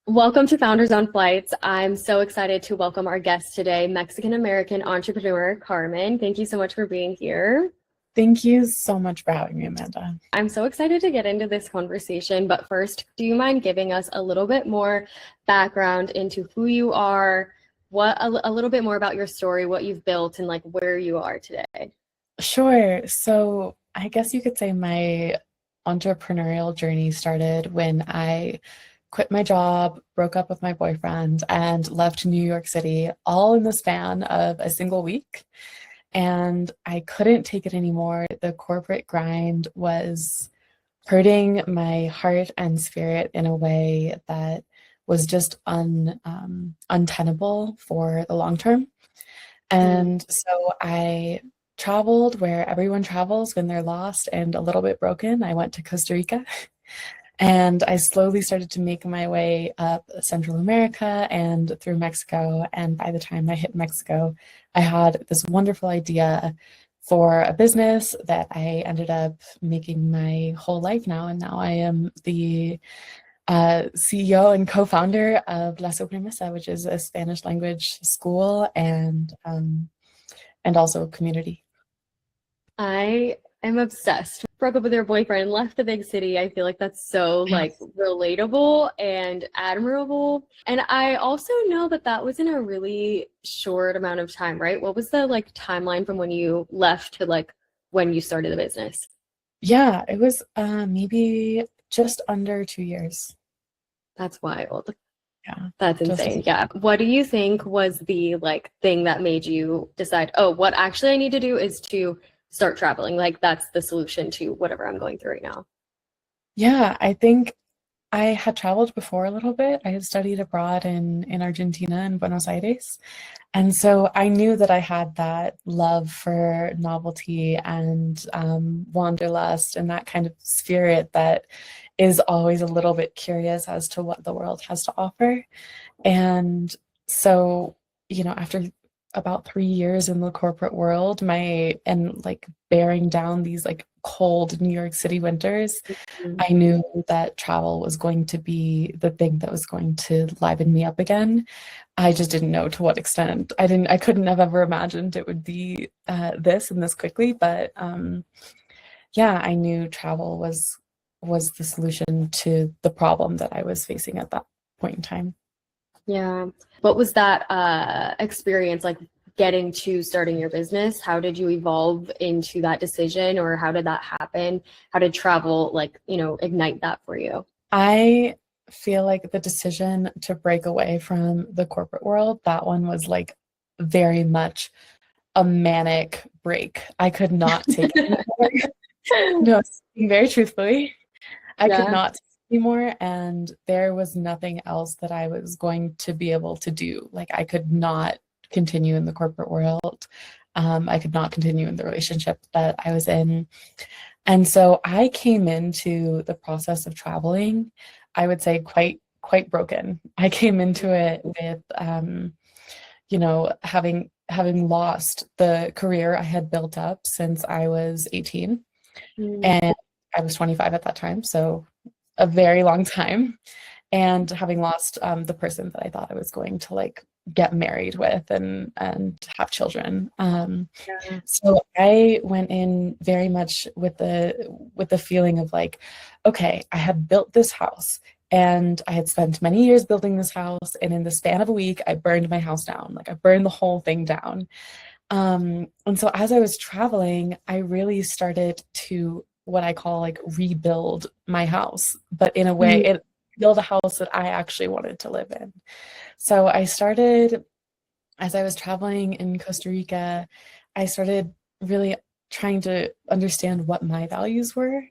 Welcome to Founders on Flights. I'm so excited to welcome our guest today, Mexican-American entrepreneur Carmen. Thank you so much for being here. Thank you so much for having me, Amanda. I'm so excited to get into this conversation, but first, do you mind giving us a little bit more background into who you are, a little bit more about your story, what you've built, and like where you are today? Sure. So I guess you could say my entrepreneurial journey started when I quit my job, broke up with my boyfriend, and left New York City all in the span of a single week. And I couldn't take it anymore. The corporate grind was hurting my heart and spirit in a way that was just untenable for the long term. And so I traveled where everyone travels when they're lost and a little bit broken. I went to Costa Rica and I slowly started to make my way up Central America and through Mexico. And by the time I hit Mexico, I had this wonderful idea for a business that I ended up making my whole life now. And now I am the CEO and co-founder of La Sobremesa, which is a Spanish language school and also community. I am obsessed. Broke up with your boyfriend, left the big city. I feel like that's so like relatable and admirable. And I also know that that was in a really short amount of time, right? What was the like timeline from when you left to like when you started the business? Yeah, it was maybe just under 2 years. That's wild. Yeah, That's just insane. Yeah. What do you think was the like thing that made you decide, oh, what actually I need to do is to start traveling? Like that's the solution to whatever I'm going through right now. yeah. I think I had traveled before a little bit. I had studied abroad in Argentina and Buenos Aires. And so I knew that I had that love for novelty and wanderlust and that kind of spirit that is always a little bit curious as to what the world has to offer. And so, after about 3 years in the corporate world, like bearing down these like cold New York City winters, Mhm. I knew that travel was going to be the thing that was going to liven me up again. I just didn't know to what extent. I couldn't have ever imagined it would be this and this quickly, but yeah, I knew travel was the solution to the problem that I was facing at that point in time. Yeah. What was that experience like getting to starting your business? How did you evolve into that decision or how did that happen? How did travel like, ignite that for you? I feel like the decision to break away from the corporate world, that one was like very much a manic break. I could not take it anymore. No, speaking very truthfully, I could Yeah. not take it anymore, and there was nothing else that I was going to be able to do. Like I could not continue in the corporate world. I could not continue in the relationship that I was in. And so I came into the process of traveling, I would say quite broken. I came into it with having lost the career I had built up since I was 18 Mm. and I was 25 at that time, so a very long time, and having lost the person that I thought I was going to like get married with and have children. Yeah. So I went in very much with the feeling of like, okay, I had built this house and I had spent many years building this house, and in the span of a week, I burned my house down. Like I burned the whole thing down. And so as I was traveling, I really started to what I call like rebuild my house, but in a way, Mm. it build a house that I actually wanted to live in. So I started as I was traveling in Costa Rica, I started really trying to understand what my values were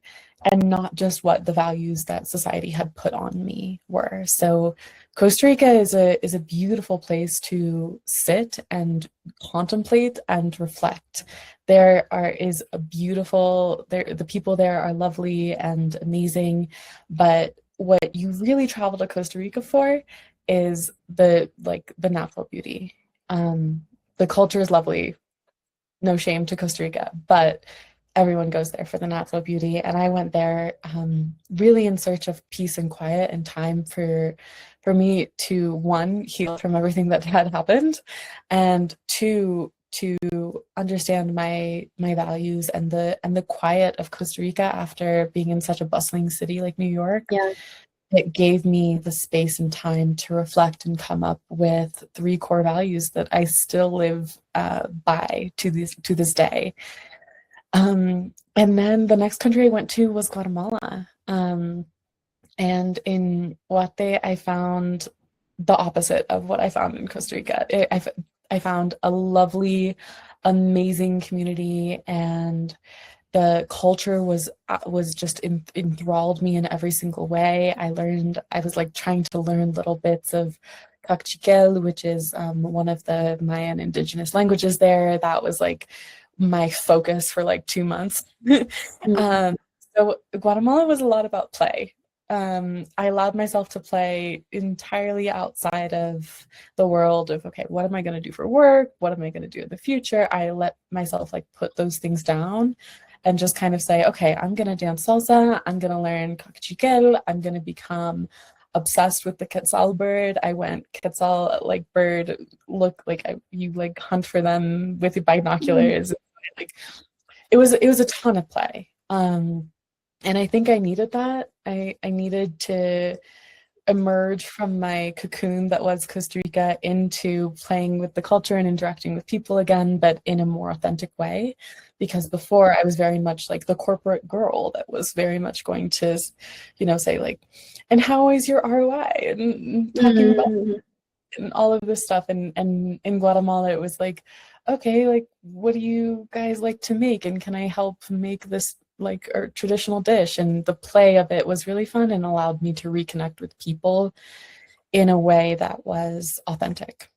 and not just what the values that society had put on me were. So Costa Rica is a beautiful place to sit and contemplate and reflect. The people there are lovely and amazing, but what you really travel to Costa Rica for is the natural beauty. The culture is lovely, no shame to Costa Rica, but everyone goes there for the natural beauty. And I went there really in search of peace and quiet and time for me to, one, heal from everything that had happened, and two, to understand my values and the quiet of Costa Rica after being in such a bustling city like New York. Yeah. It gave me the space and time to reflect and come up with 3 core values that I still live by to this day. And then the next country I went to was Guatemala. And in Guate, I found the opposite of what I found in Costa Rica. I found a lovely, amazing community, and the culture was just enthralled me in every single way. I was like trying to learn little bits of Cachiquel, which is one of the Mayan indigenous languages there. That was like my focus for like 2 months. So Guatemala was a lot about play. I allowed myself to play entirely outside of the world of, okay, what am I going to do for work? What am I going to do in the future? I let myself like put those things down and just kind of say, okay, I'm going to dance salsa. I'm going to learn cachiquel. I'm going to become obsessed with the quetzal bird. I went quetzal like bird, look like you like hunt for them with your binoculars. Like it was a ton of play. And I think I needed that. I needed to emerge from my cocoon that was Costa Rica into playing with the culture and interacting with people again, but in a more authentic way. Because before I was very much like the corporate girl that was very much going to, say like, and how is your ROI? And talking about and all of this stuff. And in Guatemala, it was like, okay, like, what do you guys like to make? And can I help make this like a traditional dish? And the play of it was really fun and allowed me to reconnect with people in a way that was authentic.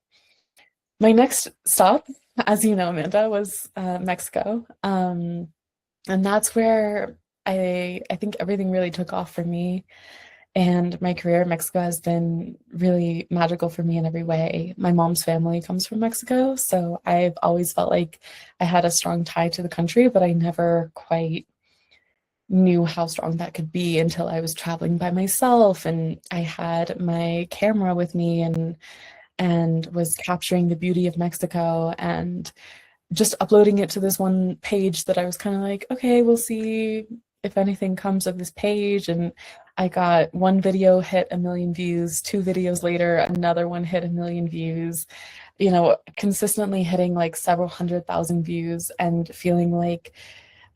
My next stop, as you know, Amanda, was Mexico. And that's where I think everything really took off for me. And my career in Mexico has been really magical for me in every way. My mom's family comes from Mexico, so I've always felt like I had a strong tie to the country, but I never quite knew how strong that could be until I was traveling by myself and I had my camera with me and was capturing the beauty of Mexico and just uploading it to this one page that I was kind of like, okay, we'll see if anything comes of this page. And I got one video hit 1 million views, 2 videos later, another one hit 1 million views, consistently hitting like several 100,000 views and feeling like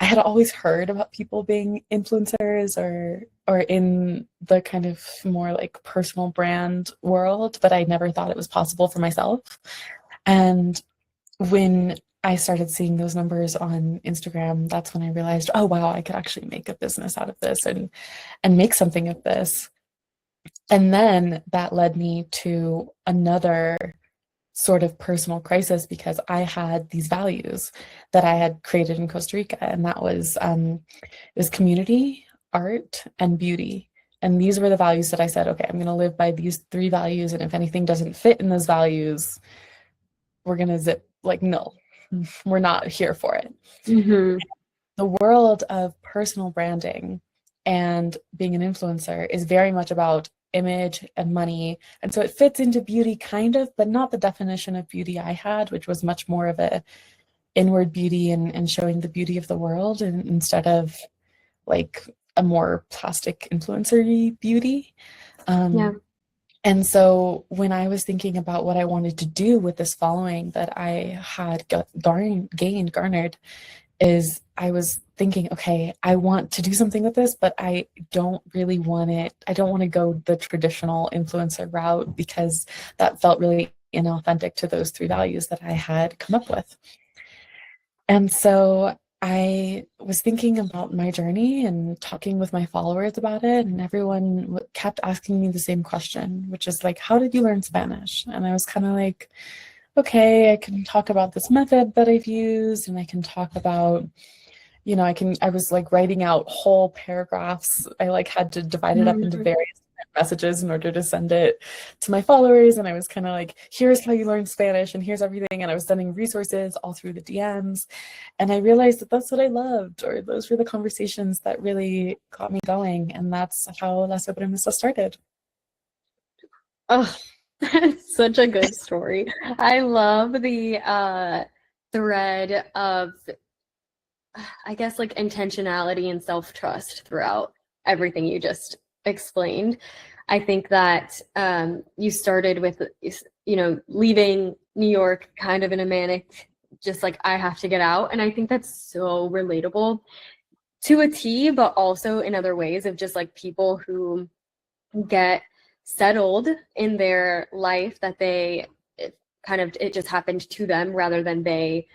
I had always heard about people being influencers or in the kind of more like personal brand world, but I never thought it was possible for myself. And when I started seeing those numbers on Instagram, that's when I realized, oh wow, I could actually make a business out of this and make something of this. And then that led me to another sort of personal crisis because I had these values that I had created in Costa Rica, and that was community, art, and beauty. And these were the values that I said, okay, I'm going to live by these 3 values, and if anything doesn't fit in those values, we're going to zip, like, no, we're not here for it. The world of personal branding and being an influencer is very much about image and money. And so it fits into beauty kind of, but not the definition of beauty I had, which was much more of a inward beauty and showing the beauty of the world and instead of like a more plastic influencer-y beauty. And so when I was thinking about what I wanted to do with this following that I had garnered, is I was thinking, okay, I want to do something with this, but I don't really want it. I don't want to go the traditional influencer route because that felt really inauthentic to those 3 values that I had come up with. And so I was thinking about my journey and talking with my followers about it, and everyone kept asking me the same question, which is like, how did you learn Spanish? And I was kind of like, okay, I can talk about this method that I've used, and I can talk about, I was like writing out whole paragraphs. I like had to divide it up into various messages in order to send it to my followers. And I was kind of like, here's how you learn Spanish and here's everything. And I was sending resources all through the DMs. And I realized that that's what I loved, or those were the conversations that really got me going. And that's how La Sobremesa started. Oh, that's such a good story. I love the thread of, I guess, like intentionality and self-trust throughout everything you just explained. I think that you started with, leaving New York kind of in a manic, just like, I have to get out. And I think that's so relatable to a T, but also in other ways of just like people who get settled in their life that it just happened to them rather than they,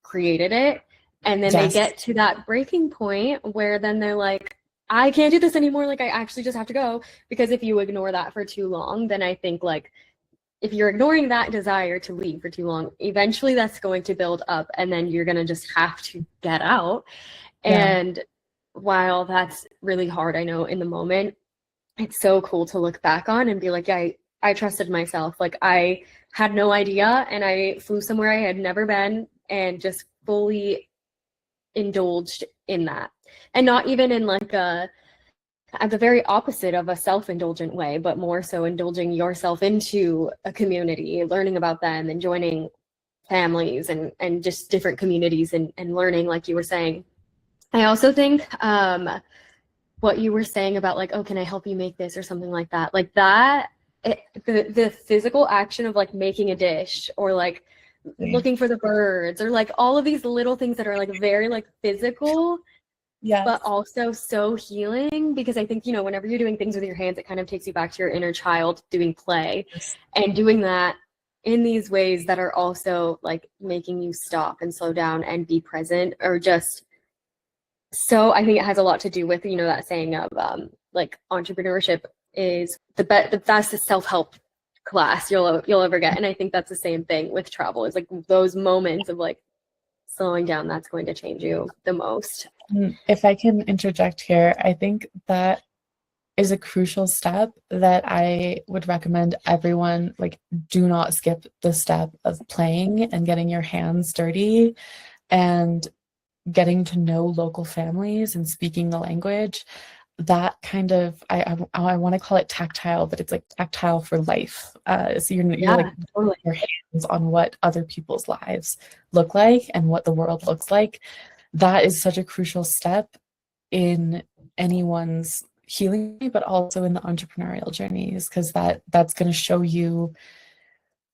created it. And then they Yes. get to that breaking point where then they're like, I can't do this anymore. Like, I actually just have to go. Because if you ignore that for too long, then I think like if you're ignoring that desire to leave for too long, eventually that's going to build up and then you're going to just have to get out. Yeah. And while that's really hard, I know in the moment, it's so cool to look back on and be like, yeah, I trusted myself. Like I had no idea and I flew somewhere I had never been and just fully indulged in that. And not even in like at the very opposite of a self-indulgent way, but more so indulging yourself into a community, learning about them and joining families and just different communities and learning, like you were saying. I also think what you were saying about like, oh, can I help you make this or something like that, the physical action of like making a dish or like looking for the birds or like all of these little things that are like very like physical Yes. but also so healing, because I think, whenever you're doing things with your hands, it kind of takes you back to your inner child doing play and doing that in these ways that are also like making you stop and slow down and be present, or just, so I think it has a lot to do with, that saying of like entrepreneurship is the best self-help class you'll ever get. And I think that's the same thing with travel, is like those moments of like slowing down, that's going to change you the most. If I can interject here, I think that is a crucial step that I would recommend everyone, like, do not skip the step of playing and getting your hands dirty and getting to know local families and speaking the language. That kind of, I want to call it tactile, but it's like tactile for life. So you're like Totally. your hands on what other people's lives look like and what the world looks like. That is such a crucial step in anyone's healing, but also in the entrepreneurial journeys, because that's going to show you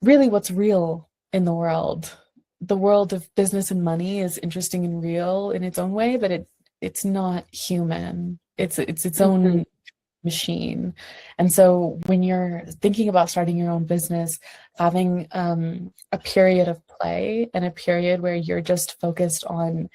really what's real in the world. The world of business and money is interesting and real in its own way, but it's not human. It's its Mhm. own machine. And so when you're thinking about starting your own business, having a period of play and a period where you're just focused on,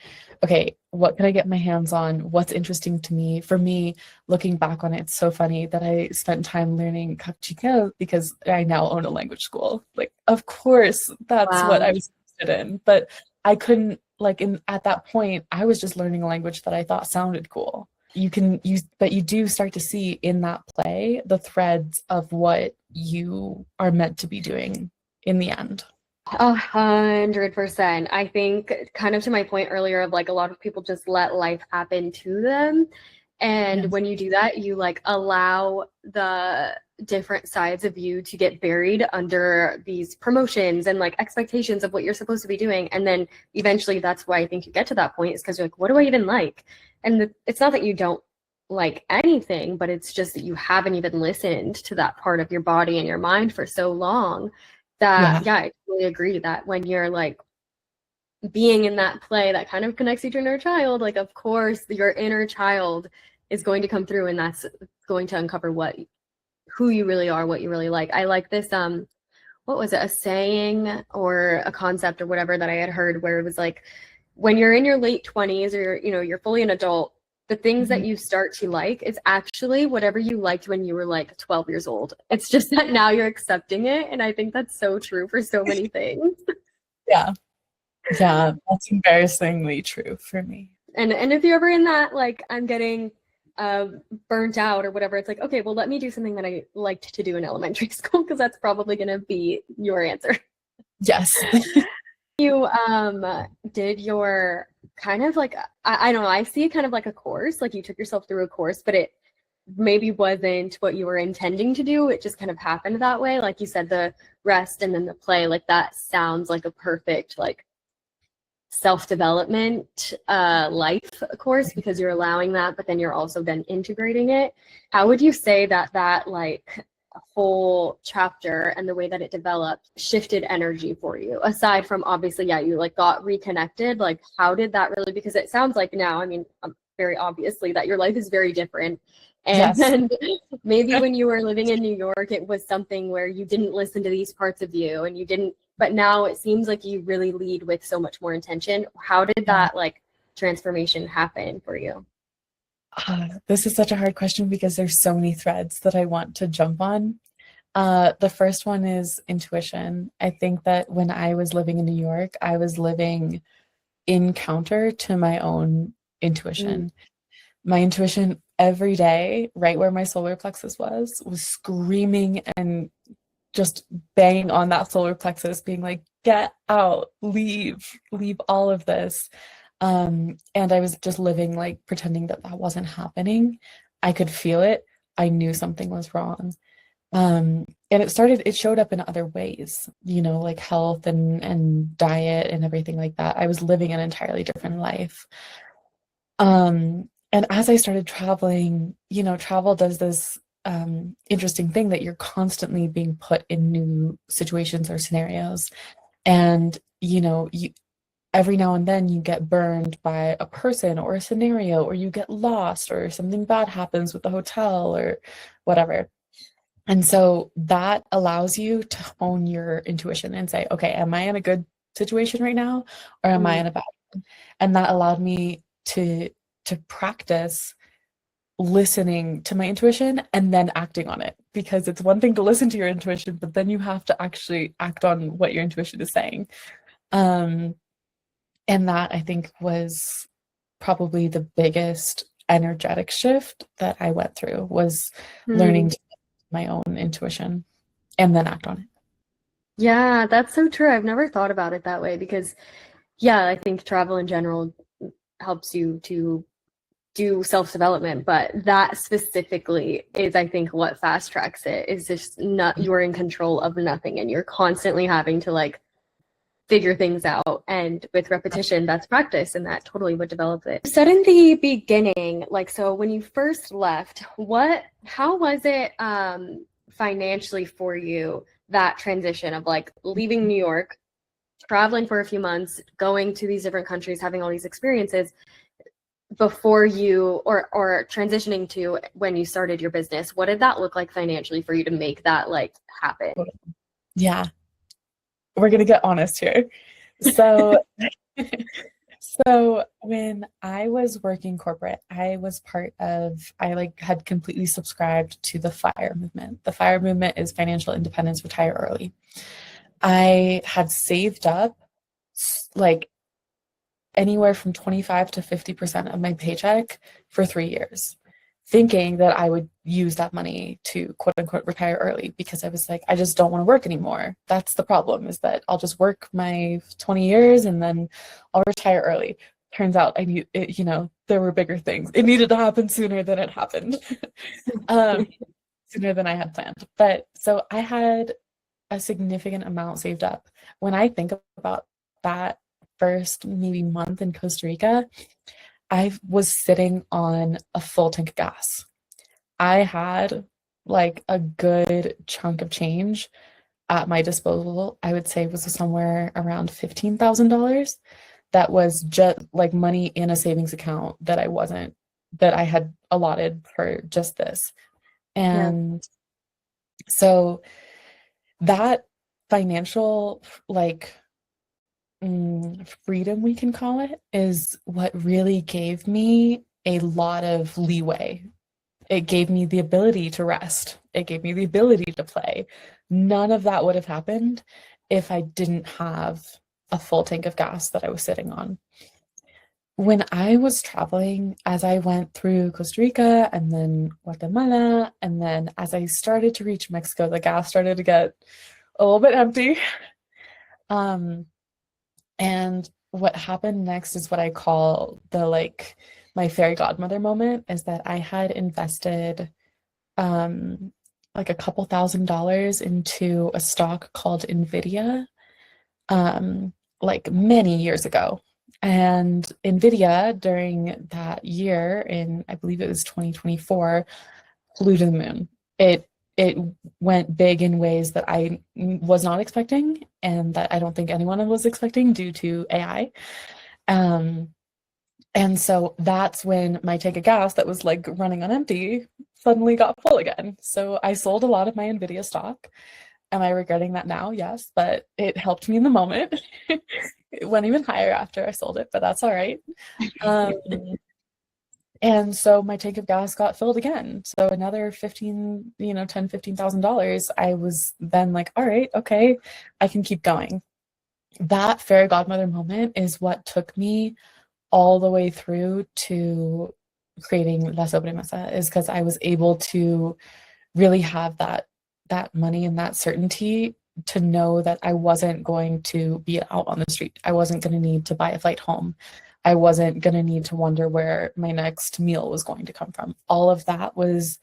okay, what can I get my hands on? What's interesting to me? For me, looking back on it, it's so funny that I spent time learning Capchica because I now own a language school. Like, of course, that's what I Wow. was interested in. But I couldn't, like, at that point, I was just learning a language that I thought sounded cool. But you do start to see in that play the threads of what you are meant to be doing in the end. 100%. I think, kind of to my point earlier of like a lot of people just let life happen to them. And Yes. when you do that, you like allow the different sides of you to get buried under these promotions and like expectations of what you're supposed to be doing. And then eventually that's why I think you get to that point, is because you're like, what do I even like? And it's not that you don't like anything, but it's just that you haven't even listened to that part of your body and your mind for so long that, Yeah. yeah, I totally agree that when you're like being in that play that kind of connects you to your inner child, like of course your inner child is going to come through and that's going to uncover who you really are, what you really like. I like this what was it, a saying or a concept or whatever that I had heard, where it was like, when you're in your late 20s or you're fully an adult, the things that Mhm. you start to like is actually whatever you liked when you were like 12 years old. It's just that now you're accepting it, and I think that's so true for so many things. Yeah. Yeah. That's embarrassingly true for me. And if you're ever in that, like, I'm getting uh, burnt out or whatever, it's like, okay, well, let me do something that I liked to do in elementary school, because that's probably going to be your answer. Yes. You did your kind of like, I don't know, I see it kind of like a course, like you took yourself through a course, but maybe wasn't what you were intending to do. It just kind of happened that way. Like you said, the rest and then the play, like that sounds like a perfect like self-development life course because you're allowing that, but then you're also then integrating it. How would you say that that like whole chapter and the way that it developed shifted energy for you, aside from obviously, yeah, you like got reconnected? Like how did that really, because it sounds like now, I mean, very obviously that your life is very different, Yes. and maybe when you were living in New York it was something where you didn't listen to these parts of you and you didn't, but now it seems like you really lead with so much more intention. How did that like transformation happen for you? This is such a hard question because there's so many threads that I want to jump on. The first one is intuition. I think that when I was living in New York, I was living in counter to my own Mm, intuition. My intuition every day, right where my solar plexus was screaming and just banging on that solar plexus, being like, get out, leave all of this. And I was just living like pretending that that wasn't happening. I could feel it. I knew something was wrong. And it showed up in other ways, like health and diet and everything like that. I was living an entirely different life. And as I started traveling, travel does this interesting thing that you're constantly being put in new situations or scenarios. And, every now and then you get burned by a person or a scenario, or you get lost, or something bad happens with the hotel or whatever. And so that allows you to hone your intuition and say, okay, am I in a good situation right now, or am I mm, in a bad one? And that allowed me to practice listening to my intuition and then acting on it, because it's one thing to listen to your intuition, but then you have to actually act on what your intuition is saying. Um, and that, I think, was probably the biggest energetic shift that I went through, was learning mm. to my own intuition and then act on it. Yeah, that's so true. I've never thought about it that way because, yeah, I think travel in general helps you to do self-development, but that specifically is, I think, what fast tracks it, is just not, you're in control of nothing and you're constantly having to like figure things out. And with repetition, that's practice, and that totally would develop it. You said in the beginning, like, so when you first left, how was it financially for you, that transition of like leaving New York, traveling for a few months, going to these different countries, having all these experiences before you, or transitioning to when you started your business? What did that look like financially for you to make that like happen? Yeah, we're gonna get honest here. So So when I was working corporate, I like had completely subscribed to the FIRE movement. The FIRE movement is financial independence, retire early. I had saved up like anywhere from 25 to 50% of my paycheck for 3 years, thinking that I would use that money to quote unquote retire early, because I was like, I just don't want to work anymore. That's the problem, is that I'll just work my 20 years and then I'll retire early. Turns out I need it, there were bigger things. It needed to happen sooner than it happened. um, Sooner than I had planned. But so I had a significant amount saved up. When I think about that first maybe month in Costa Rica, I was sitting on a full tank of gas. I had like a good chunk of change at my disposal. I would say it was somewhere around $15,000. That was just like money in a savings account that I had allotted for just this. Yeah. And so that financial like freedom, we can call it, is what really gave me a lot of leeway. It gave me the ability to rest. It gave me the ability to play. None of that would have happened if I didn't have a full tank of gas that I was sitting on. When I was traveling, as I went through Costa Rica and then Guatemala, and then as I started to reach Mexico, the gas started to get a little bit empty. Um, and what happened next is what I call the like my fairy godmother moment is that I had invested like a couple $1,000s into a stock called Nvidia like many years ago. And Nvidia during that year in I believe it was 2024 flew to the moon. It went big in ways that I was not expecting and that I don't think anyone was expecting due to AI. And so that's when my tank of gas that was like running on empty suddenly got full again. So I sold a lot of my Nvidia stock. Am I regretting that now? Yes, but it helped me in the moment. It went even higher after I sold it, but that's all right. And so my tank of gas got filled again. So another 15, $10,000, $15,000. I was then like, all right, okay, I can keep going. That fairy godmother moment is what took me all the way through to creating La Sobremesa, is because I was able to really have that money and that certainty to know that I wasn't going to be out on the street. I wasn't going to need to buy a flight home. I wasn't going to need to wonder where my next meal was going to come from. All of that was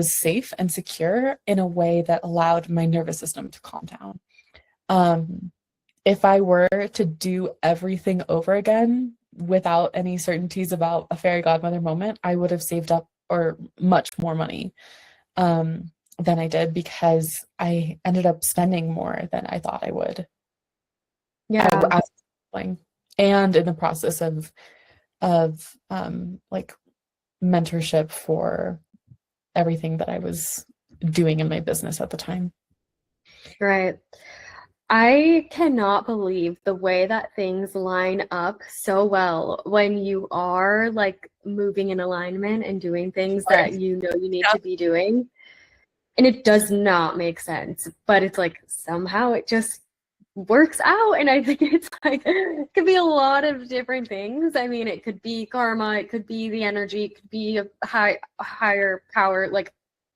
safe and secure in a way that allowed my nervous system to calm down. If I were to do everything over again without any certainties about a fairy godmother moment, I would have saved up or much more money than I did, because I ended up spending more than I thought I would. Yeah. And in the process of like mentorship for everything that I was doing in my business at the time. Right. I cannot believe the way that things line up so well when you are like moving in alignment and doing things that you know you need to be doing. And it does not make sense, but it's like somehow it just works out. And I think it's like it could be a lot of different things. I mean, it could be karma, it could be the energy, it could be a higher power, like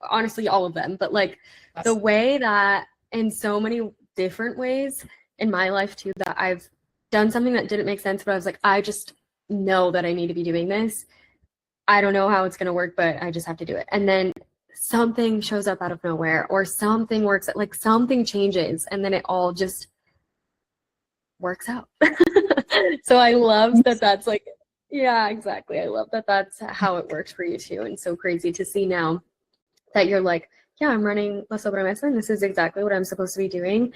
honestly all of them. But like the way that in so many different ways in my life too, that I've done something that didn't make sense, but I was like, I just know that I need to be doing this. I don't know how it's going to work, but I just have to do it. And then something shows up out of nowhere, or something works, like something changes, and then it all just works out. So I love that that's like, yeah, exactly. I love that that's how it works for you too. And so crazy to see now that you're like, yeah, I'm running La Sobremesa and this is exactly what I'm supposed to be doing.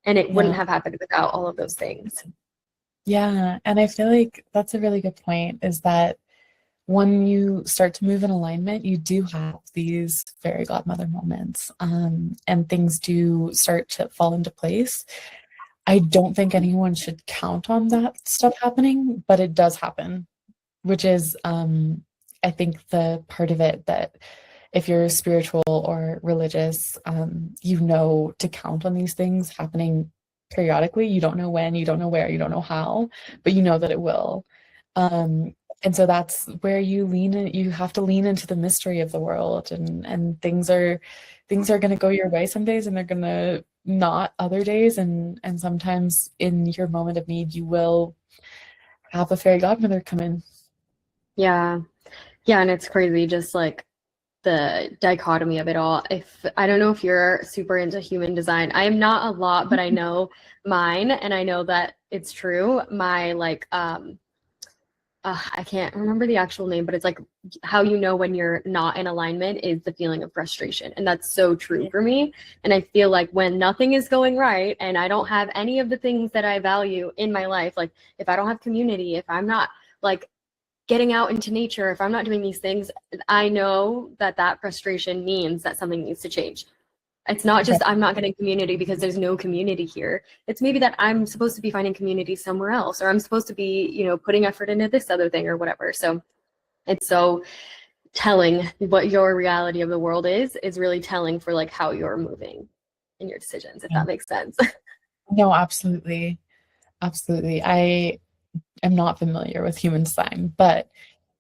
And it wouldn't have happened without all of those things. Yeah. And I feel like that's a really good point, is that when you start to move in alignment, you do have these fairy godmother moments, and things do start to fall into place. I don't think anyone should count on that stuff happening, but it does happen, which is, I think, the part of it that if you're spiritual or religious, you know to count on these things happening periodically. You don't know when, you don't know where, you don't know how, but you know that it will. And so that's where you have to lean into the mystery of the world, and things are going to go your way some days, and they're going to not other days. And sometimes in your moment of need, you will have a fairy godmother come in. Yeah. Yeah. And it's crazy, just like the dichotomy of it all. If I don't know if you're super into human design. I am not a lot, but I know mine, and I know that it's true. My like I can't remember the actual name, but it's like how you know when you're not in alignment is the feeling of frustration. And that's so true for me. And I feel like when nothing is going right and I don't have any of the things that I value in my life, like if I don't have community, if I'm not like getting out into nature, if I'm not doing these things, I know that that frustration means that something needs to change. It's not just I'm not getting community because there's no community here. It's maybe that I'm supposed to be finding community somewhere else, or I'm supposed to be, putting effort into this other thing or whatever. So it's so telling what your reality of the world is really telling for like how you're moving in your decisions, if that makes sense. No, absolutely. Absolutely. I am not familiar with human design, but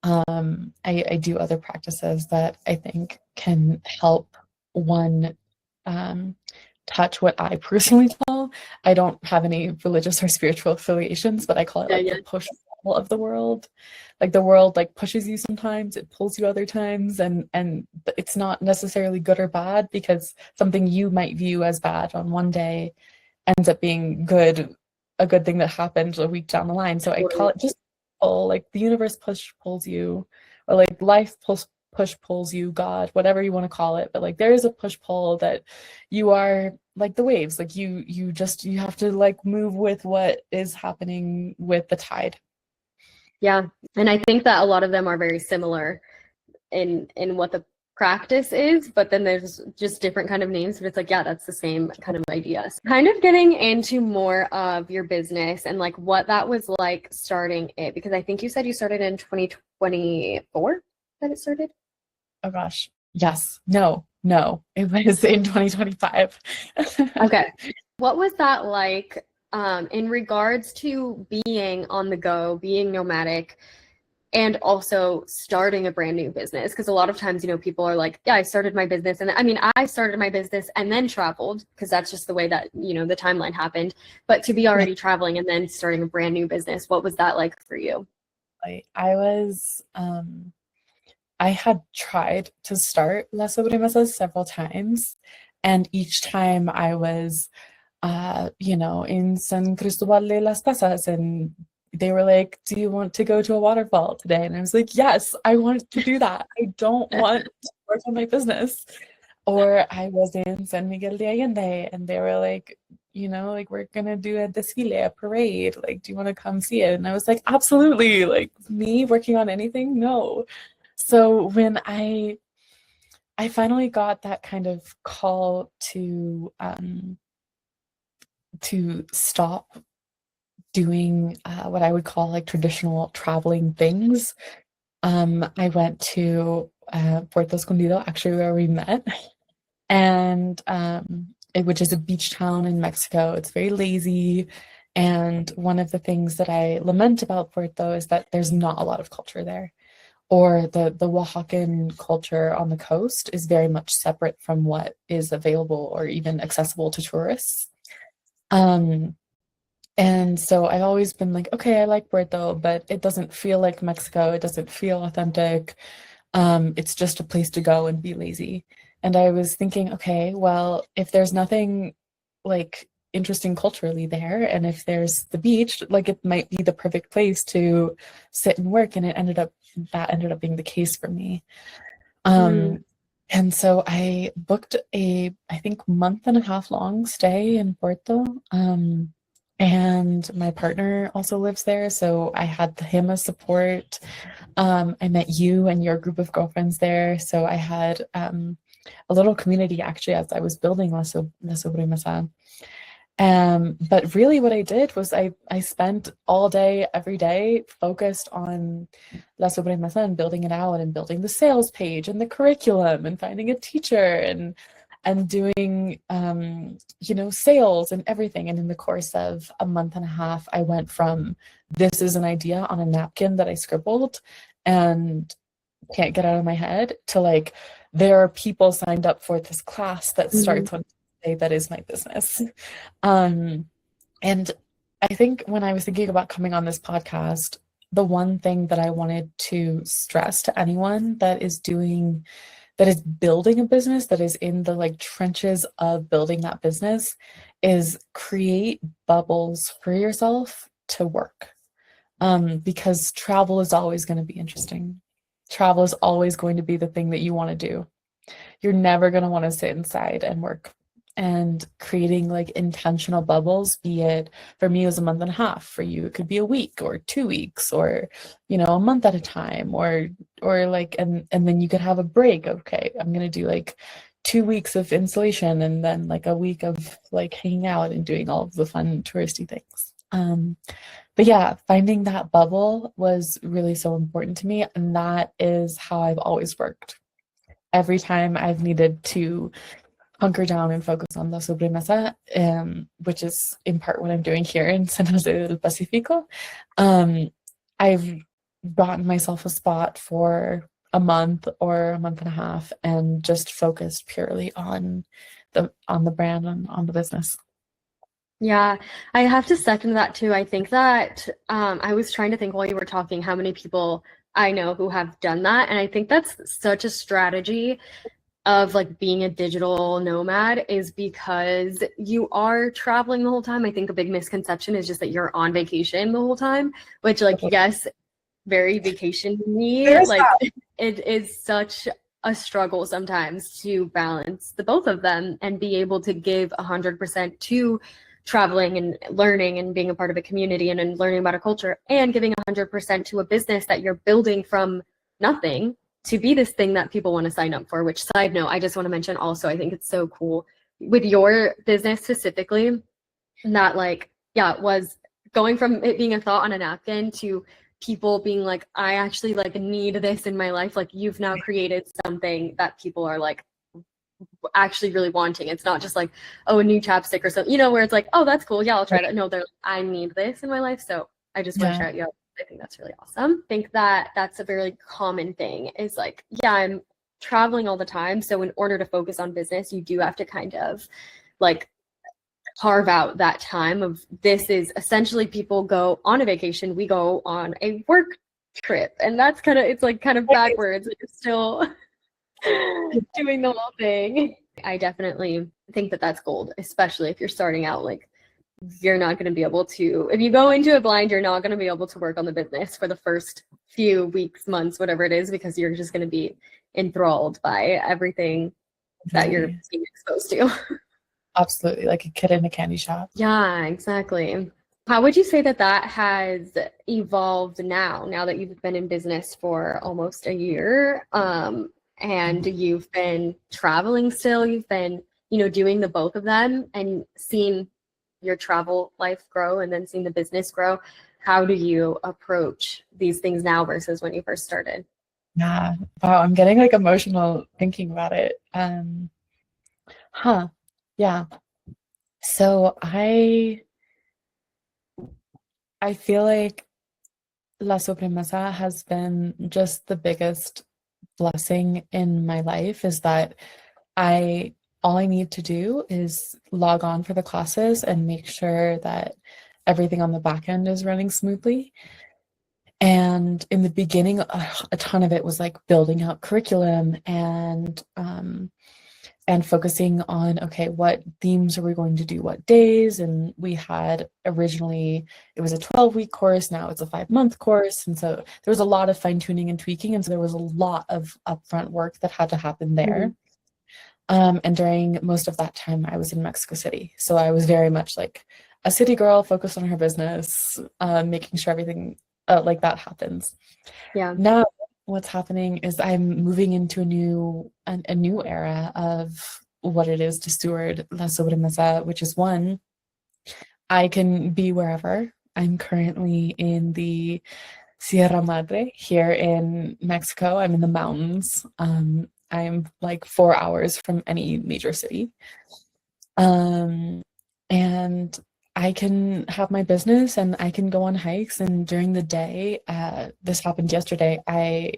I do other practices that I think can help one touch what I personally call, I don't have any religious or spiritual affiliations, but I call it like the push all of the world. Like the world like pushes you sometimes, it pulls you other times, and it's not necessarily good or bad, because something you might view as bad on one day ends up being good, a good thing that happened a week down the line. So I call it just pull, like the universe pulls you, or like life push pulls you, God, whatever you want to call it. But like there is a push pull that you are like the waves, like you have to like move with what is happening with the tide. Yeah. And I think that a lot of them are very similar in what the practice is, but then there's just different kind of names, but it's like, yeah, that's the same kind of idea. So kind of getting into more of your business and like what that was like starting it, because I think you said you started in 2024 that it started. Oh gosh. Yes. No, it was in 2025. Okay. What was that like in regards to being on the go, being nomadic, and also starting a brand new business? Because a lot of times, you know, people are like, yeah, I started my business. And I mean, I started my business and then traveled, because that's just the way that, you know, the timeline happened. But to be already traveling and then starting a brand new business, what was that like for you? I was I had tried to start La Sobremesa several times, and each time I was you know, in San Cristobal de las Casas, and they were like, do you want to go to a waterfall today? And I was like, yes, I want to do that. I don't want to work on my business. Or I was in San Miguel de Allende, and they were like, you know, like, we're gonna do a desfile, a parade. Like, do you want to come see it? And I was like, absolutely. Like, me working on anything? No. So when I finally got that kind of call to stop doing what I would call like traditional traveling things. I went to Puerto Escondido, actually, where we met, and which is a beach town in Mexico. It's very lazy. And one of the things that I lament about Puerto is that there's not a lot of culture there, or the Oaxacan culture on the coast is very much separate from what is available or even accessible to tourists. Um, And so I've always been like, okay, I like Puerto, but it doesn't feel like Mexico. It doesn't feel authentic. It's just a place to go and be lazy. And I was thinking, okay, well, if there's nothing like interesting culturally there, and if there's the beach, like it might be the perfect place to sit and work. And that ended up being the case for me. Mm. And so I booked I think, month and a half long stay in Puerto. And my partner also lives there, so I had him as support. I met you and your group of girlfriends there, so I had a little community actually as I was building La Sobremesa. But really what I did was I spent all day, every day, focused on La Sobremesa and building it out and building the sales page and the curriculum and finding a teacher and doing you know, sales and everything. And in the course of a month and a half, I went from this is an idea on a napkin that I scribbled and can't get out of my head to like there are people signed up for this class that starts on Tuesday that is my business. Um, and I think when I was thinking about coming on this podcast, the one thing that I wanted to stress to anyone that is building a business, that is in the like trenches of building that business, is create bubbles for yourself to work. Because travel is always going to be interesting. Travel is always going to be the thing that you want to do. You're never going to want to sit inside and work. And creating like intentional bubbles, be it, for me it was a month and a half, for you it could be a week or 2 weeks, or you know, a month at a time, or like, and then you could have a break. Okay, I'm gonna do like 2 weeks of installation and then like a week of like hanging out and doing all of the fun touristy things. But yeah, finding that bubble was really so important to me, and that is how I've always worked. Every time I've needed to hunker down and focus on La Sobremesa, which is in part what I'm doing here in San Jose del Pacifico, I've gotten myself a spot for a month or a month and a half and just focused purely on the brand and on the business. Yeah, I have to second that too. I think that I was trying to think while you were talking how many people I know who have done that. And I think that's such a strategy of like being a digital nomad is because you are traveling the whole time. I think a big misconception is just that you're on vacation the whole time, which like yes, very vacation-y. There's Like it is such a struggle sometimes to balance the both of them and be able to give 100% to traveling and learning and being a part of a community and learning about a culture and giving 100% to a business that you're building from nothing to be this thing that people want to sign up for. Which side note, I just want to mention also, I think it's so cool with your business specifically that like, yeah, it was going from it being a thought on a napkin to people being like, I actually like need this in my life. Like you've now created something that people are like actually really wanting. It's not just like, oh, a new chapstick or something, you know, where it's like, oh, that's cool. Yeah, I'll try that. No, they're like, I need this in my life. So I just want to Yeah. shout you out. I think that's really awesome. I think that that's a very common thing is like, yeah, I'm traveling all the time. So in order to focus on business, you do have to kind of like carve out that time of this is essentially people go on a vacation, we go on a work trip. And that's kind of, it's like kind of backwards. You're still doing the whole thing. I definitely think that that's gold, especially if you're starting out. Like, you're not going to be able to, if you go into it blind, you're not going to be able to work on the business for the first few weeks, months, whatever it is, because you're just going to be enthralled by everything that you're being exposed to. Absolutely, like a kid in a candy shop. Yeah, exactly. How would you say that that has evolved now that you've been in business for almost a year, and you've been traveling still, you've been, you know, doing the both of them and seen your travel life grow and then seeing the business grow. How do you approach these things now versus when you first started? Yeah. Wow, I'm getting like emotional thinking about it. Huh. Yeah. So I feel like La Sobremesa has been just the biggest blessing in my life is that I all I need to do is log on for the classes and make sure that everything on the back end is running smoothly. And in the beginning, a ton of it was like building out curriculum and focusing on, okay, what themes are we going to do, what days? And we had originally, it was a 12-week course, now it's a 5-month course. And so there was a lot of fine tuning and tweaking. And so there was a lot of upfront work that had to happen there. And during most of that time, I was in Mexico City. So I was very much like a city girl focused on her business, making sure everything like that happens. Yeah. Now, what's happening is I'm moving into a new era of what it is to steward La Sobremesa, which is one, I can be wherever. I'm currently in the Sierra Madre here in Mexico. I'm in the mountains. I'm like 4 hours from any major city. And I can have my business and I can go on hikes. And during the day, this happened yesterday, I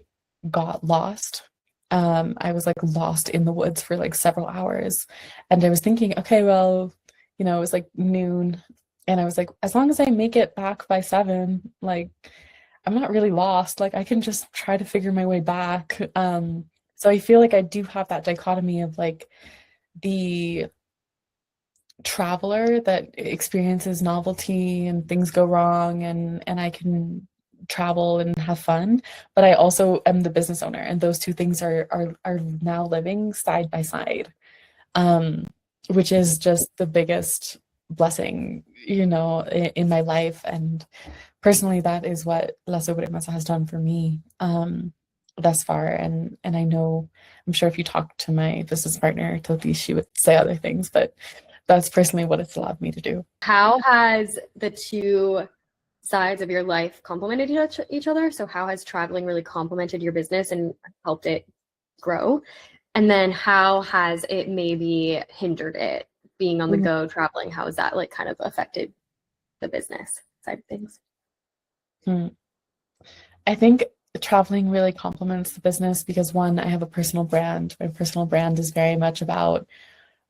got lost. I was like lost in the woods for like several hours. And I was thinking, okay, well, you know, it was like noon. And I was like, as long as I make it back by 7, like I'm not really lost. Like I can just try to figure my way back. So I feel like I do have that dichotomy of like the traveler that experiences novelty and things go wrong and I can travel and have fun, but I also am the business owner and those two things are now living side by side, which is just the biggest blessing, you know, in my life. And personally, that is what La Sobremesa has done for me thus far. And I know, I'm sure if you talk to my business partner, Toti, she would say other things, but that's personally what it's allowed me to do. How has the two sides of your life complemented each other? So how has traveling really complemented your business and helped it grow? And then how has it maybe hindered it being on the go, traveling? How has that like kind of affected the business side of things? I think traveling really complements the business because one, I have a personal brand. My personal brand is very much about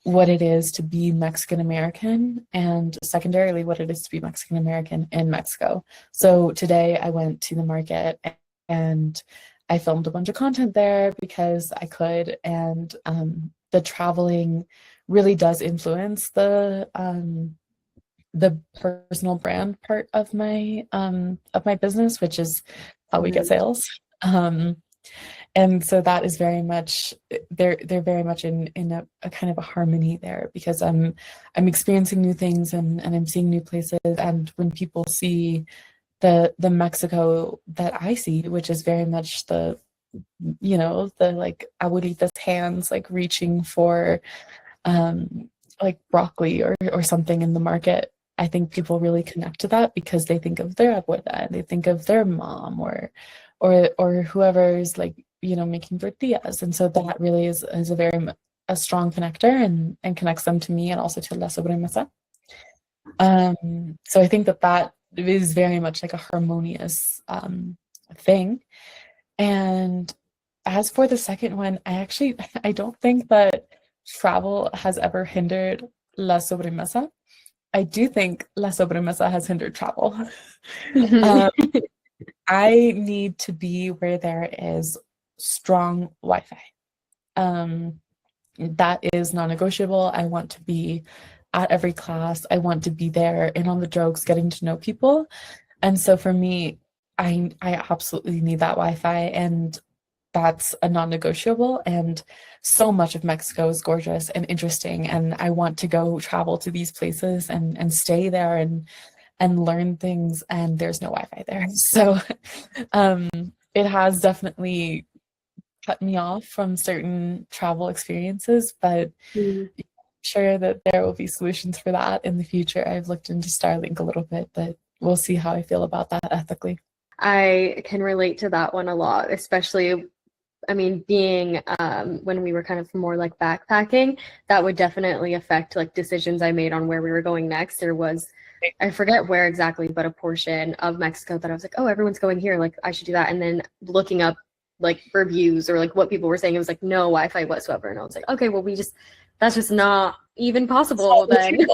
what it is to be Mexican American, and secondarily what it is to be Mexican American in Mexico. So today I went to the market and I filmed a bunch of content there because I could, and the traveling really does influence the personal brand part of my business, which is how we get sales. And so that is very much, they're very much in a kind of a harmony there, because I'm experiencing new things, and I'm seeing new places. And when people see the Mexico that I see, which is very much the, you know, the like abuelitas hands like reaching for like broccoli or something in the market, I think people really connect to that because they think of their abuela, they think of their mom, or whoever's like, you know, making tortillas. And so that really is a strong connector, and connects them to me and also to La Sobremesa. So I think that is very much like a harmonious thing. And as for the second one, I don't think that travel has ever hindered La Sobremesa. I do think La Sobremesa has hindered travel. I need to be where there is strong Wi-Fi. That is non-negotiable. I want to be at every class. I want to be there in on the jokes, getting to know people. And so for me, I absolutely need that Wi-Fi, and that's a non-negotiable. And so much of Mexico is gorgeous and interesting, and I want to go travel to these places and stay there and learn things, and there's no Wi-Fi there. So it has definitely cut me off from certain travel experiences, but I'm sure that there will be solutions for that in the future. I've looked into Starlink a little bit, but we'll see how I feel about that ethically. I can relate to that one a lot, especially, I mean, being when we were kind of more like backpacking, that would definitely affect like decisions I made on where we were going next. There was, I forget where exactly, but a portion of Mexico that I was like, oh, everyone's going here, like I should do that. And then looking up like reviews or like what people were saying, it was like no Wi-Fi whatsoever. And I was like, okay, well, that's just not even possible then.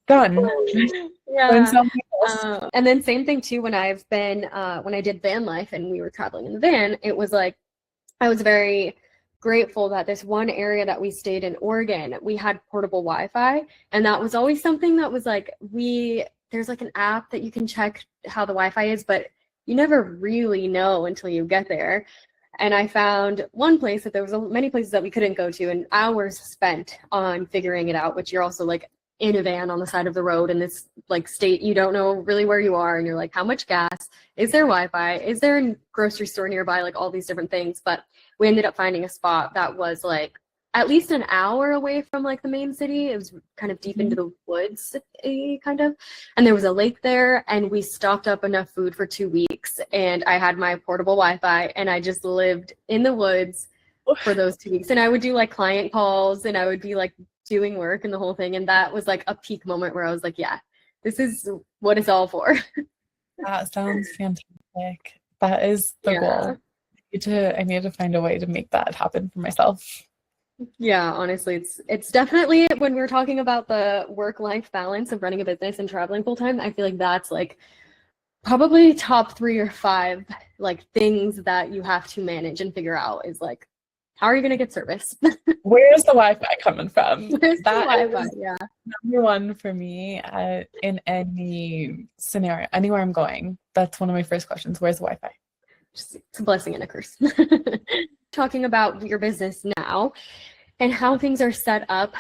Done. Yeah. And then same thing too, when I did van life and we were traveling in the van, it was like, I was very grateful that this one area that we stayed in Oregon, we had portable Wi-Fi. And that was always something that was like, there's like an app that you can check how the Wi-Fi is, but you never really know until you get there. And I found one place that there was many places that we couldn't go to, and hours spent on figuring it out, which you're also like in a van on the side of the road in this like state, you don't know really where you are, and you're like, how much gas? Is there Wi-Fi? Is there a grocery store nearby? Like all these different things. But we ended up finding a spot that was like at least an hour away from like the main city. It was kind of deep into the woods, kind of, and there was a lake there, and we stocked up enough food for 2 weeks, and I had my portable Wi-Fi, and I just lived in the woods for those 2 weeks. And I would do like client calls, and I would be like doing work and the whole thing. And that was like a peak moment where I was like, yeah, this is what it's all for. That sounds fantastic. That is the goal. I need to find a way to make that happen for myself. Yeah, honestly, it's definitely, when we're talking about the work-life balance of running a business and traveling full time, I feel like that's like probably top 3 or 5 like things that you have to manage and figure out, is like, how are you going to get service? Where's the Wi-Fi coming from? Where's the Wi-Fi? Yeah. Number one for me, in any scenario, anywhere I'm going, that's one of my first questions. Where's the Wi-Fi? It's a blessing and a curse. Talking about your business now and how things are set up,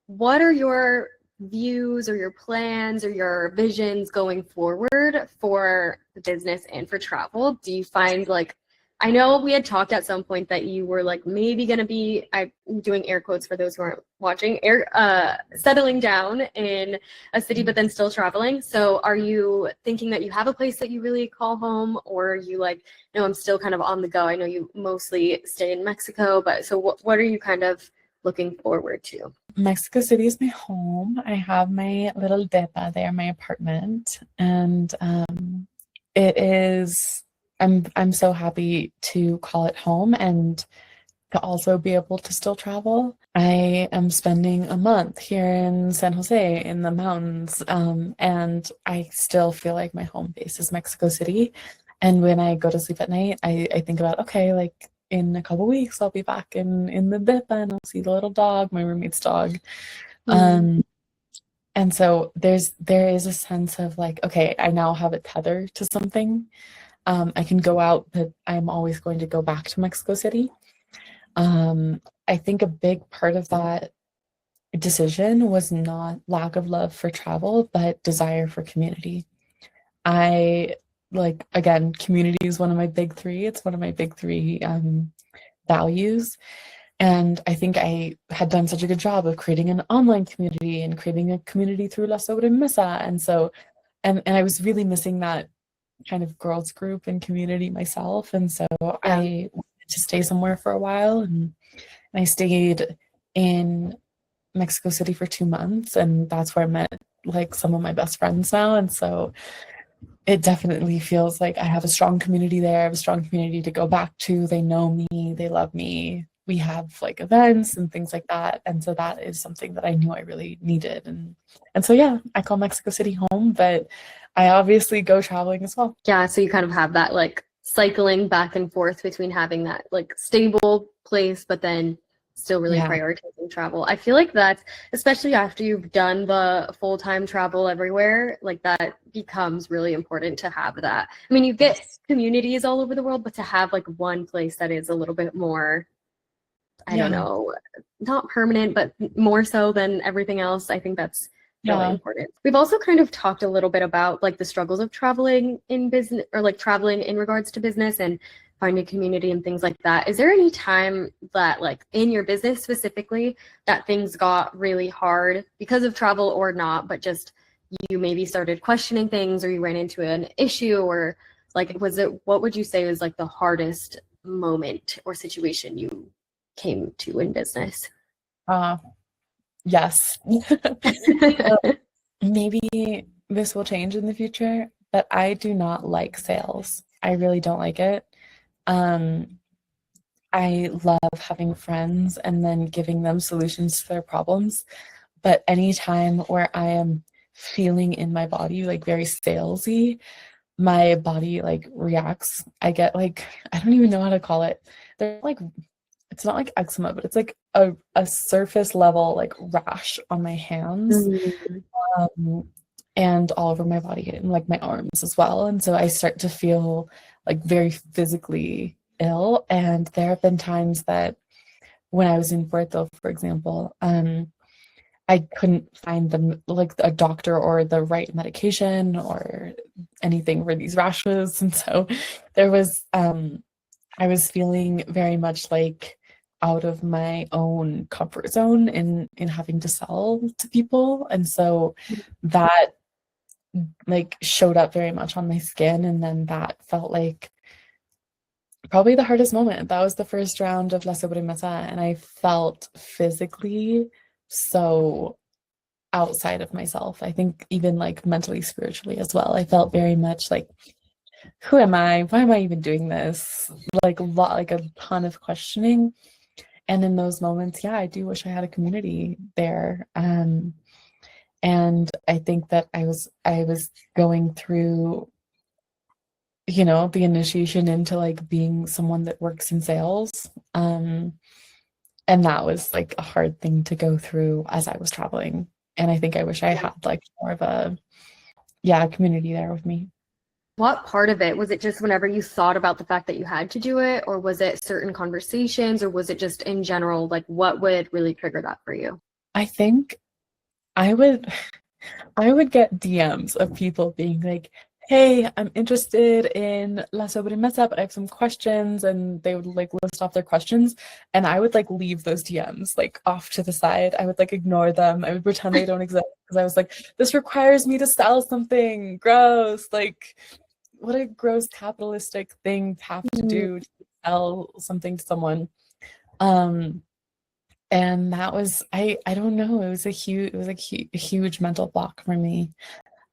what are your views or your plans or your visions going forward for the business and for travel? Do you find like, I know we had talked at some point that you were like maybe going to be, I'm doing air quotes for those who aren't watching, settling down in a city but then still traveling. So are you thinking that you have a place that you really call home, or are you like, no, I'm still kind of on the go? I know you mostly stay in Mexico, but so what are you kind of looking forward to? Mexico City is my home. I have my little depa there, my apartment, and it is, I'm so happy to call it home. And to also be able to still travel. I am spending a month here in San Jose in the mountains, and I still feel like my home base is Mexico City. And when I go to sleep at night, I think about, okay, like in a couple weeks, I'll be back in the DIPA and I'll see the little dog, my roommate's dog. And so there is a sense of like, okay, I now have a tether to something. I can go out, but I'm always going to go back to Mexico City. I think a big part of that decision was not lack of love for travel, but desire for community. I like, again, community is one of my big three. It's one of my big three values. And I think I had done such a good job of creating an online community and creating a community through La Sobremesa. And so, and I was really missing that kind of girls group and community myself. And so I wanted to stay somewhere for a while, and I stayed in Mexico City for 2 months, and that's where I met like some of my best friends now. And so it definitely feels like I have a strong community there. I have a strong community to go back to. They know me, they love me. We have like events and things like that. And so that is something that I knew I really needed. And so yeah, I call Mexico City home, but I obviously go traveling as well. Yeah, so you kind of have that like cycling back and forth between having that like stable place, but then still really prioritizing travel. I feel like that's, especially after you've done the full-time travel everywhere, like that becomes really important to have that. I mean, you get communities all over the world, but to have like one place that is a little bit more, I don't know, not permanent, but more so than everything else, I think that's really important. We've also kind of talked a little bit about like the struggles of traveling in business, or like traveling in regards to business and finding community and things like that. Is there any time that like in your business specifically that things got really hard because of travel or not, but just you maybe started questioning things, or you ran into an issue, or like what would you say was like the hardest moment or situation you came to in business? Yes. Maybe this will change in the future, but I do not like sales. I really don't like it. I love having friends and then giving them solutions to their problems. But anytime where I am feeling in my body like very salesy, my body like reacts. I get like, I don't even know how to call it. They're like, it's not like eczema, but it's like a surface level like rash on my hands, and all over my body and like my arms as well. And so I start to feel like very physically ill. And there have been times that when I was in Puerto, for example, I couldn't find them like a doctor or the right medication or anything for these rashes. And so there was I was feeling very much like out of my own comfort zone in having to sell to people. And so that like showed up very much on my skin. And then that felt like probably the hardest moment. That was the first round of La Sobremesa, and I felt physically so outside of myself. I think even like mentally, spiritually as well. I felt very much like, who am I? Why am I even doing this? Like a ton of questioning. And in those moments, yeah, I do wish I had a community there. And I think that I was going through, you know, the initiation into like being someone that works in sales. And that was like a hard thing to go through as I was traveling. And I think I wish I had like more of a community there with me. What part of it was it? Just whenever you thought about the fact that you had to do it, or was it certain conversations, or was it just in general, like what would really trigger that for you? I think I would get DMs of people being like, hey, I'm interested in La Sobremesa, but I have some questions, and they would like list off their questions, and I would like leave those DMs like off to the side. I would like ignore them. I would pretend they don't exist, because I was like, this requires me to sell something. Gross. Like, what a gross capitalistic thing to have to do to sell something to someone. And that was, I don't know, it was a huge mental block for me.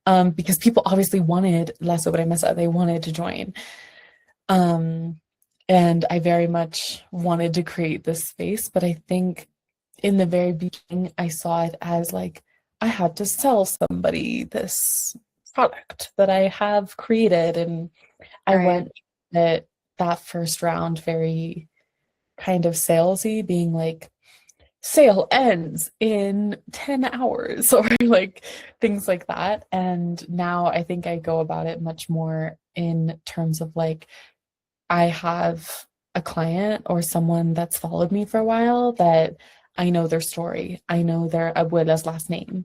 Because people obviously wanted La Sobremesa, they wanted to join. And I very much wanted to create this space, but I think in the very beginning, I saw it as like I had to sell somebody this product that I have created. And I Right. went at that first round very kind of salesy, being like, sale ends in 10 hours or like things like that. And now I think I go about it much more in terms of like, I have a client or someone that's followed me for a while that I know their story. I know their abuela's last name.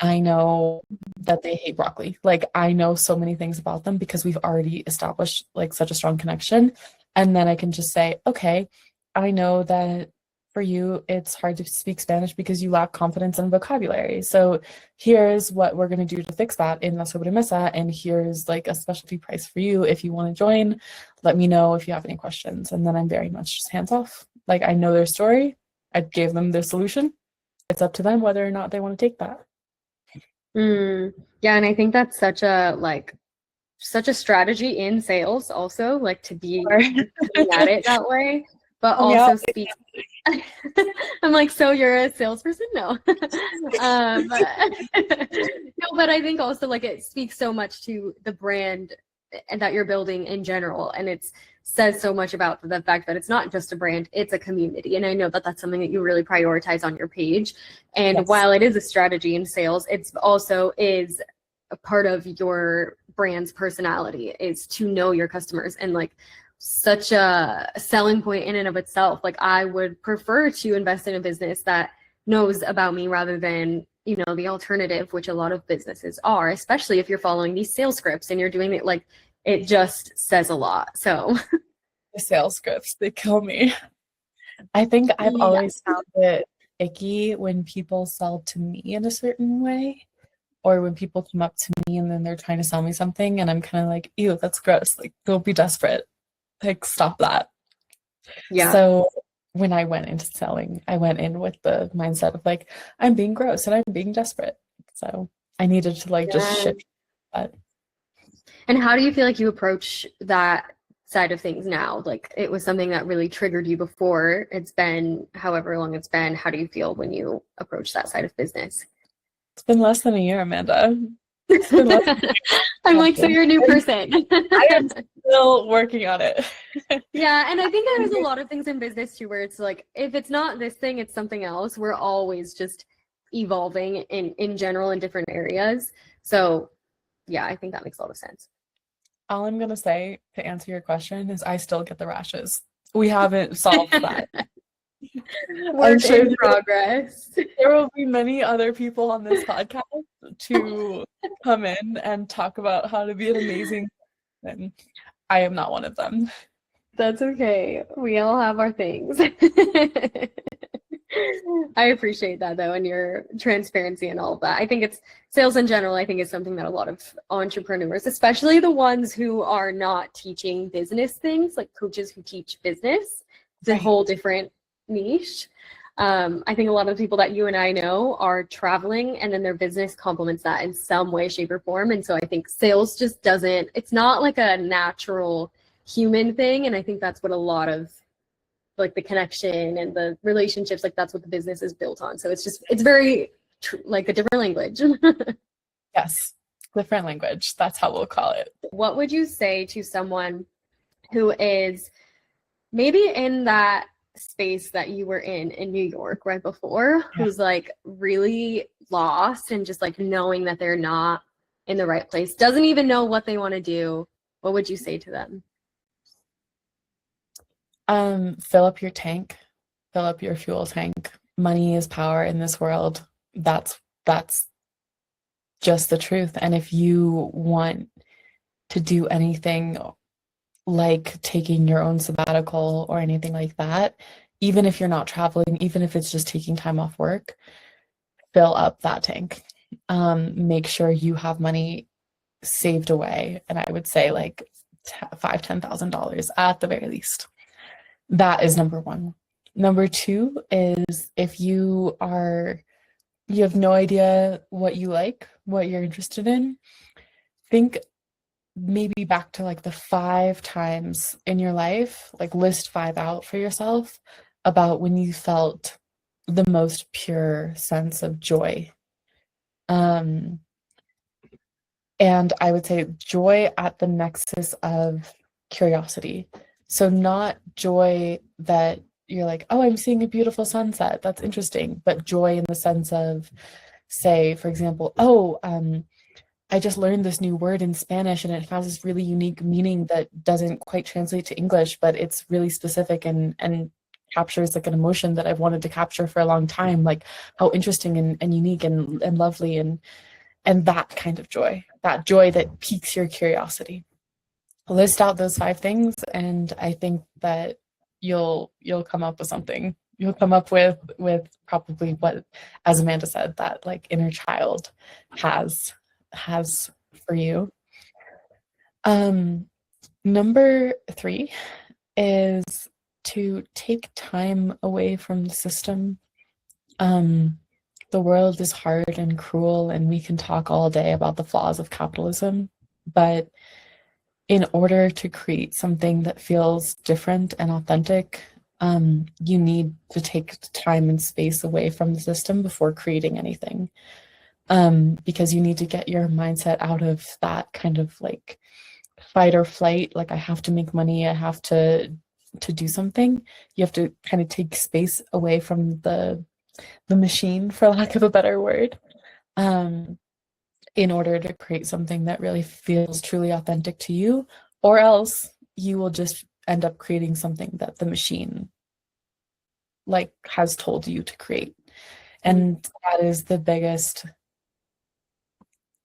I know that they hate broccoli. Like I know so many things about them because we've already established like such a strong connection. And then I can just say, okay, I know that for you it's hard to speak Spanish because you lack confidence and vocabulary. So here's what we're going to do to fix that in La Sobremesa. And here's like a specialty price for you if you want to join. Let me know if you have any questions. And then I'm very much just hands off. Like I know their story. I gave them their solution. It's up to them whether or not they want to take that. Yeah, and I think that's such a strategy in sales also, like to be coming at it that way, but also speak. I'm like, so you're a salesperson? No. No, but I think also like it speaks so much to the brand and that you're building in general, and it's says so much about the fact that it's not just a brand, it's a community. And I know that that's something that you really prioritize on your page. And Yes. while it is a strategy in sales, it's also is a part of your brand's personality is to know your customers, and like such a selling point in and of itself. Like I would prefer to invest in a business that knows about me rather than, you know, the alternative, which a lot of businesses are, especially if you're following these sales scripts and you're doing it like it just says a lot. So The sales scripts, they kill me. I think I've yeah. always found it icky when people sell to me in a certain way, or when people come up to me and then they're trying to sell me something and I'm kind of like, ew, that's gross. Like, don't be desperate. Like, stop that. Yeah. So when I went into selling, I went in with the mindset of like, I'm being gross and I'm being desperate. So I needed to like just shift that. And how do you feel like you approach that side of things now? Like it was something that really triggered you before. It's been however long it's been. How do you feel when you approach that side of business? It's been less than a year, Amanda. It's been less than a year. I'm like, so you're a new person. I am still working on it. Yeah, and I think there's a lot of things in business too where it's like if it's not this thing, it's something else. We're always just evolving in general in different areas. So yeah, I think that makes a lot of sense. All I'm gonna say to answer your question is I still get the rashes. We haven't solved that. Work sure in progress. There will be many other people on this podcast to come in and talk about how to be an amazing person. I am not one of them. That's okay. We all have our things. I appreciate that though, and your transparency and all of that. I think it's sales in general, I think is something that a lot of entrepreneurs, especially the ones who are not teaching business things, like coaches who teach business, it's a whole different niche. I think a lot of the people that you and I know are traveling and then their business complements that in some way, shape, or form. And so I think sales just doesn't, it's not like a natural human thing. And I think that's what a lot of like the connection and the relationships, like that's what the business is built on. So it's just, it's very like a different language. Yes, different language. That's how we'll call it. What would you say to someone who is maybe in that space that you were in New York right before, who's like really lost and just like knowing that they're not in the right place, doesn't even know what they want to do? What would you say to them? Fill up your tank, fill up your fuel tank. Money is power in this world. That's just the truth. And if you want to do anything like taking your own sabbatical or anything like that, even if you're not traveling, even if it's just taking time off work, fill up that tank. Make sure you have money saved away. And I would say like $5,000-$10,000 at the very least. That is number one. Number two is if you have no idea what you like, what you're interested in, think maybe back to like the 5 times in your life, like list 5 out for yourself about when you felt the most pure sense of joy. And I would say joy at the nexus of curiosity. So not joy that you're like, oh, I'm seeing a beautiful sunset. That's interesting. But joy in the sense of, say, for example, oh, I just learned this new word in Spanish and it has this really unique meaning that doesn't quite translate to English, but it's really specific and captures like an emotion that I've wanted to capture for a long time. Like how interesting and unique and lovely and that kind of joy, that joy that piques your curiosity. List out those 5 things, and I think that you'll come up with something. You'll come up with probably what, as Amanda said, that like inner child has for you. Number 3 is to take time away from the system. The world is hard and cruel, and we can talk all day about the flaws of capitalism, but in order to create something that feels different and authentic, you need to take time and space away from the system before creating anything. Because you need to get your mindset out of that kind of like fight or flight, like I have to make money, I have to do something. You have to kind of take space away from the machine, for lack of a better word, in order to create something that really feels truly authentic to you, or else you will just end up creating something that the machine like has told you to create. And that is the biggest.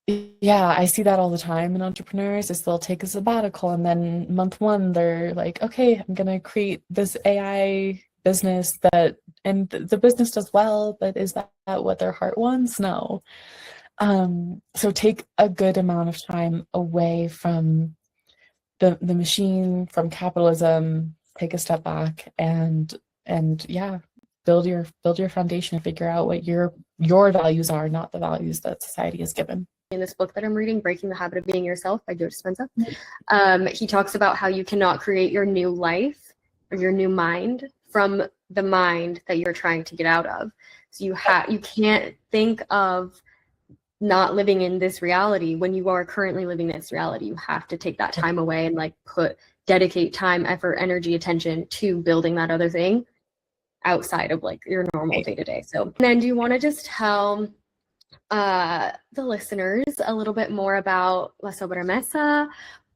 Yeah, I see that all the time in entrepreneurs is they'll take a sabbatical and then month 1 they're like, okay, I'm gonna create this AI business that, and the business does well, but is that what their heart wants? No. So take a good amount of time away from the machine, from capitalism, take a step back and yeah, build your foundation and figure out what your values are, not the values that society has given. In this book that I'm reading, Breaking the Habit of Being Yourself by Joe Dispenza, he talks about how you cannot create your new life or your new mind from the mind that you're trying to get out of. So you can't think of not living in this reality when you are currently living this reality. You have to take that time away and like dedicate time, effort, energy, attention to building that other thing outside of like your normal day-to-day. So then do you want to just tell the listeners a little bit more about La Sobremesa,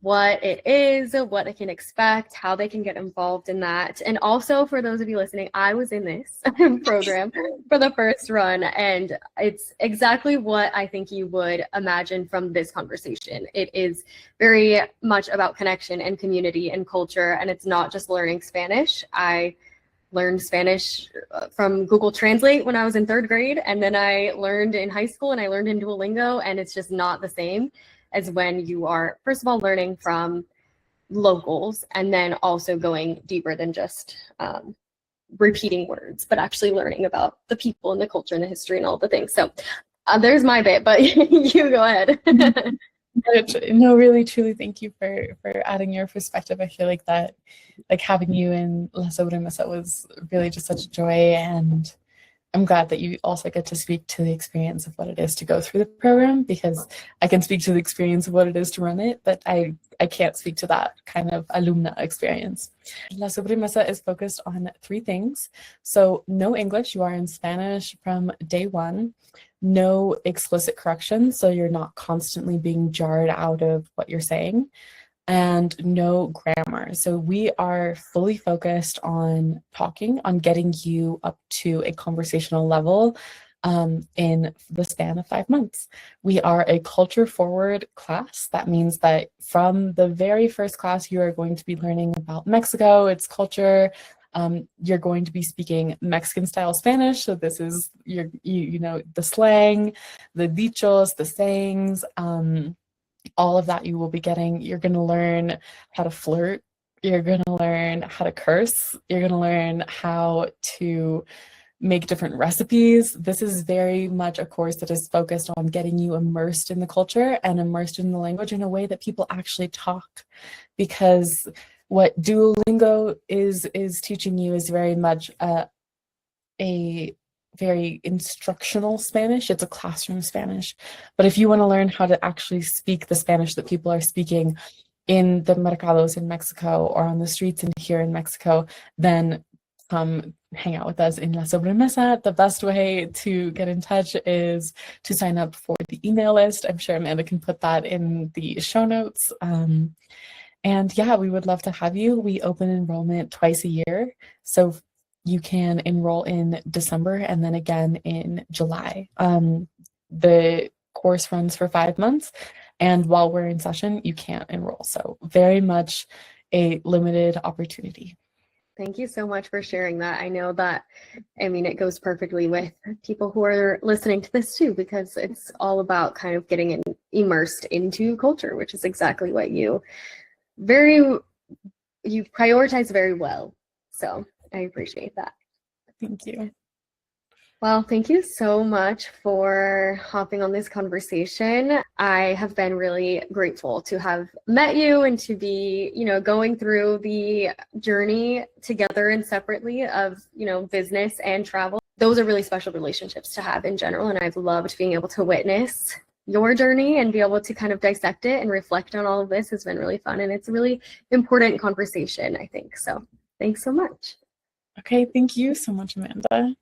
what it is, what they can expect, how they can get involved in that. And also for those of you listening, I was in this program for the first run, and it's exactly what I think you would imagine from this conversation. It is very much about connection and community and culture, and it's not just learning Spanish. I learned Spanish from Google Translate when I was in 3rd grade, and then I learned in high school and I learned in Duolingo, and it's just not the same as when you are, first of all, learning from locals, and then also going deeper than just repeating words, but actually learning about the people and the culture and the history and all the things. So there's my bit, but you go ahead. No, really, truly, thank you for adding your perspective. I feel like that, like having you in La Sobremesa was really just such a joy, and I'm glad that you also get to speak to the experience of what it is to go through the program, because I can speak to the experience of what it is to run it, but I can't speak to that kind of alumna experience. La Sobremesa is focused on 3 things. So no English, you are in Spanish from day 1. No explicit corrections, so you're not constantly being jarred out of what you're saying. And no grammar. So we are fully focused on talking, on getting you up to a conversational level in the span of 5 months. We are a culture forward class. That means that from the very first class, you are going to be learning about Mexico, its culture. You're going to be speaking Mexican style Spanish. So this is you know, the slang, the dichos, the sayings, all of that you will be getting. You're going to learn how to flirt. You're going to learn how to curse. You're going to learn how to make different recipes. This is very much a course that is focused on getting you immersed in the culture and immersed in the language in a way that people actually talk. Because what Duolingo is teaching you is very much a very instructional Spanish. It's a classroom Spanish. But if you want to learn how to actually speak the Spanish that people are speaking in the mercados in Mexico or on the streets in here in Mexico, then come hang out with us in La Sobremesa. The best way to get in touch is to sign up for the email list. I'm sure Amanda can put that in the show notes. And yeah, we would love to have you. We open enrollment twice a year. So you can enroll in December and then again in July. The course runs for 5 months, and while we're in session, you can't enroll. So very much a limited opportunity. Thank you so much for sharing that. I know that, I mean, it goes perfectly with people who are listening to this too, because it's all about kind of getting immersed into culture, which is exactly what you prioritize very well. So I appreciate that. Thank you. Well, thank you so much for hopping on this conversation. I have been really grateful to have met you and to be, going through the journey together and separately of, business and travel. Those are really special relationships to have in general, and I've loved being able to witness your journey and be able to kind of dissect it and reflect on all of this. Has been really fun, and it's a really important conversation, I think. So thanks so much. Okay, thank you so much, Amanda.